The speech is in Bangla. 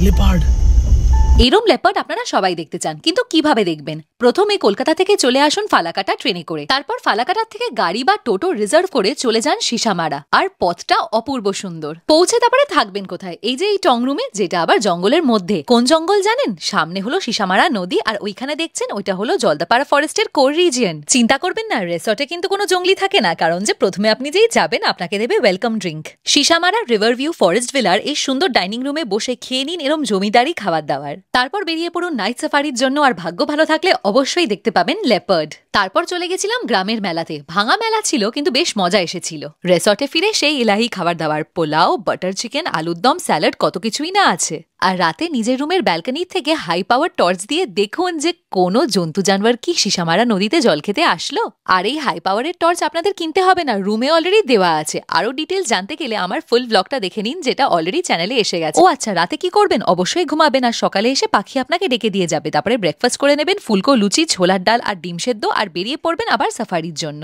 লেপার্ড। এরম লেপার্ড আপনারা সবাই দেখতে চান, কিন্তু কিভাবে দেখবেন? প্রথমে কলকাতা থেকে চলে আসুন ফালাকাটা ট্রেনে করে, তারপর ফালাকাটার থেকে গাড়ি বা টোটো রিজার্ভ করে চলে যান সিসামারা। আর পথটা অপূর্ব সুন্দর। পৌঁছে তারপরে থাকবেন কোথায়? এই যে এই টং রুমে, যেটা আবার জঙ্গলের মধ্যে। কোন জঙ্গল জানেন? সামনে হলো সিসামারা নদী, আর ওইখানে দেখছেন ওইটা হলো জলদাপাড়া ফরেস্টের কোর রিজিয়ন। চিন্তা করবেন না, রেসর্টে কিন্তু কোনো জঙ্গলি থাকে না, কারণ যে প্রথমে আপনি যেই যাবেন আপনাকে দেবে welcome drink. Sisamara river view forest ভিলার এই সুন্দর ডাইনিং রুমে বসে খেয়ে নিন এরম জমিদারি খাবার দাবার। তারপর বেরিয়ে পড়ুন নাইট সাফারির জন্য, আর ভাগ্য ভালো থাকলে অবশ্যই দেখতে পাবেন লেপার্ড। তারপর চলে গেছিলাম গ্রামের মেলাতে। ভাঙা মেলা ছিল, কিন্তু বেশ মজা এসেছিল। রেসর্টে ফিরে সেই এলাহি খাবার দাবার, পোলাও, বাটার চিকেন, আলুর দম, স্যালাড, কত কিছুই না আছে। আর রাতে নিজের রুমের ব্যালকনি থেকে হাই পাওয়ার টর্চ দিয়ে দেখুন যে কোনো জন্তু জানোয়ার কি সিসামারা নদীতে জল খেতে আসলো। আর এই হাই পাওয়ারের টর্চ আপনাদের কিনতে হবে না, রুমে অলরেডি দেওয়া আছে। আরো ডিটেলস জানতে গেলে আমার ফুল ব্লগটা দেখে নিন, যেটা অলরেডি চ্যানেলে এসে গেছে। ও আচ্ছা, রাতে কি করবেন? অবশ্যই ঘুমাবেন, আর সকালে এসে পাখি আপনাকে ডেকে দিয়ে যাবে। তারপরে ব্রেকফাস্ট করে নেবেন ফুলকো লুচি, ছোলার ডাল আর ডিম সেদ্ধ, আর বেরিয়ে পড়বেন আবার সাফারির জন্য।